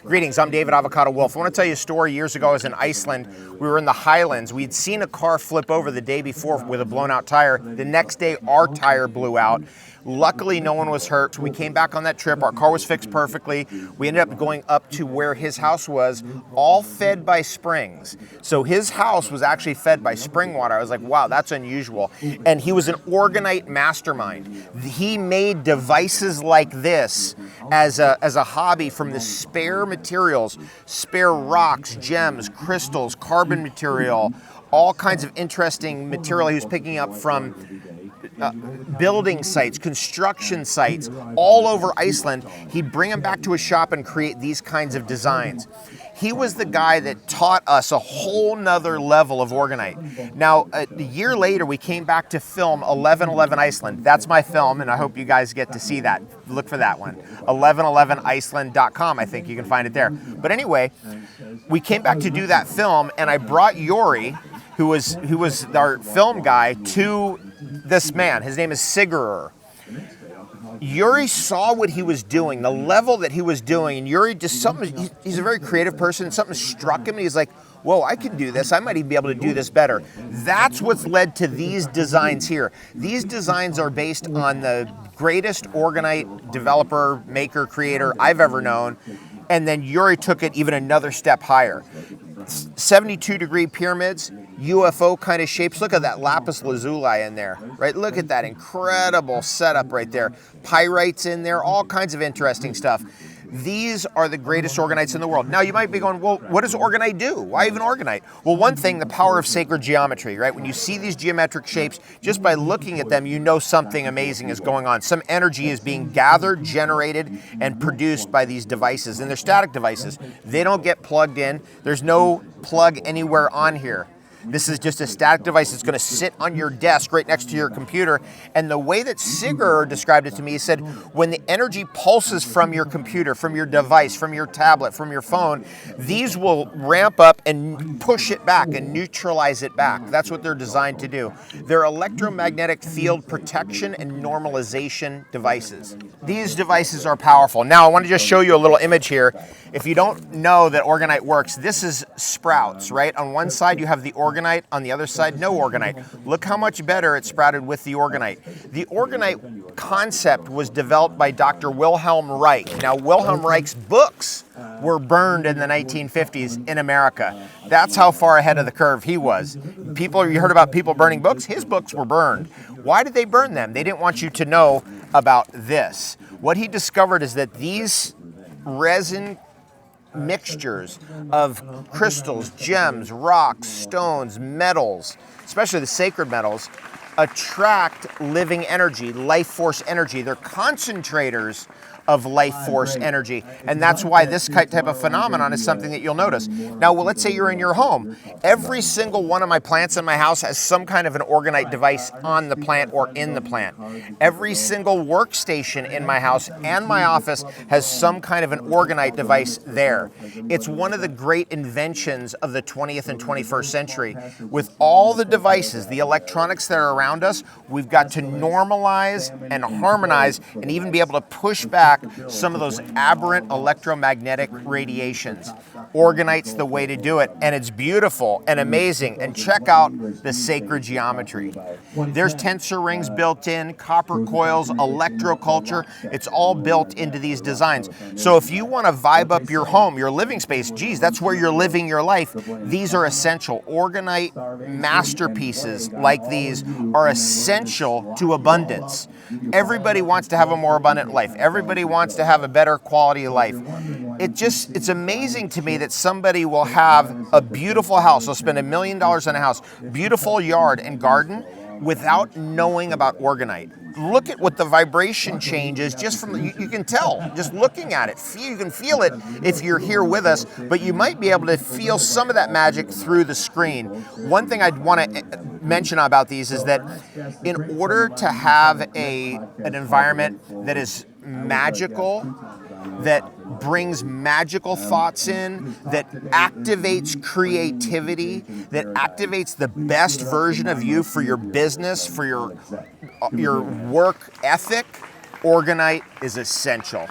Greetings, I'm David Avocado Wolfe. I want to tell you a story. Years ago, I was in Iceland. We were in the Highlands. We'd seen a car flip over the day before with a blown out tire. The next day, our tire blew out. Luckily, no one was hurt. We came back on that trip. Our car was fixed perfectly. We ended up going up to where his house was, all fed by springs. So his house was actually fed by spring water. I was like, wow, that's unusual. And he was an orgonite mastermind. He made devices like this as a hobby from the spare materials, spare rocks, gems, crystals, carbon material, all kinds of interesting material he was picking up from building sites, construction sites, all over Iceland. He'd bring them back to his shop and create these kinds of designs. He was the guy that taught us a whole nother level of orgonite. Now, a year later, we came back to film 1111 Iceland. That's my film, and I hope you guys get to see that. Look for that one. 1111iceland.com, I think you can find it there. But anyway, we came back to do that film, and I brought Yuri, who was our film guy, to this man. His name is Sigurður. Yuri saw what he was doing, the level that he was doing, and Yuri just he's a very creative person. Something struck him, and he's like, whoa, I can do this. I might even be able to do this better. That's what's led to these designs here. These designs are based on the greatest orgonite developer, maker, creator I've ever known. And then Yuri took it even another step higher. 72-degree pyramids, UFO kind of shapes. Look at that lapis lazuli in there, right? Look at that incredible setup right there. Pyrites in there, all kinds of interesting stuff. These are the greatest orgonites in the world. Now you might be going, well, what does orgonite do? Why even orgonite? Well, one thing, the power of sacred geometry, right? When you see these geometric shapes, just by looking at them, you know something amazing is going on. Some energy is being gathered, generated, and produced by these devices. And they're static devices. They don't get plugged in. There's no plug anywhere on here. This is just a static device that's going to sit on your desk right next to your computer. And the way that Sigurður described it to me, he said, when the energy pulses from your computer, from your device, from your tablet, from your phone, these will ramp up and push it back and neutralize it back. That's what they're designed to do. They're electromagnetic field protection and normalization devices. These devices are powerful. Now, I want to just show you a little image here. If you don't know that orgonite works, this is sprouts, right? On one side, you have the orgonite. On the other side, no orgonite. Look how much better it sprouted with the orgonite. The orgonite concept was developed by Dr. Wilhelm Reich. Now, Wilhelm Reich's books were burned in the 1950s in America. That's how far ahead of the curve he was. You heard about people burning books? His books were burned. Why did they burn them? They didn't want you to know about this. What he discovered is that these resin mixtures of crystals, gems, rocks, stones, metals, especially the sacred metals, attract living energy, life force energy. They're concentrators of life force energy. And that's why this type of phenomenon is something that you'll notice. Now, well, let's say you're in your home. Every single one of my plants in my house has some kind of an orgonite device on the plant or in the plant. Every single workstation in my house and my office has some kind of an orgonite device there. It's one of the great inventions of the 20th and 21st century. With all the devices, the electronics that are around us, we've got to normalize and harmonize and even be able to push back some of those aberrant electromagnetic radiations. Orgonite's the way to do it, and it's beautiful and amazing. And check out the sacred geometry. There's tensor rings built in, copper coils, electroculture. It's all built into these designs. So if you want to vibe up your home, your living space, geez, that's where you're living your life. These are essential. Orgonite masterpieces like these are essential to abundance. Everybody wants to have a more abundant life. Everybody wants to have a better quality of life. It's amazing to me that somebody will have a beautiful house, they'll spend $1 million on a house, beautiful yard and garden, without knowing about orgonite. Look at what the vibration change is just from, you can tell, just looking at it. You can feel it if you're here with us, but you might be able to feel some of that magic through the screen. One thing I'd want to mention about these is that in order to have an environment that is magical, that brings magical thoughts in, that activates creativity, that activates the best version of you for your business, for your work ethic, orgonite is essential.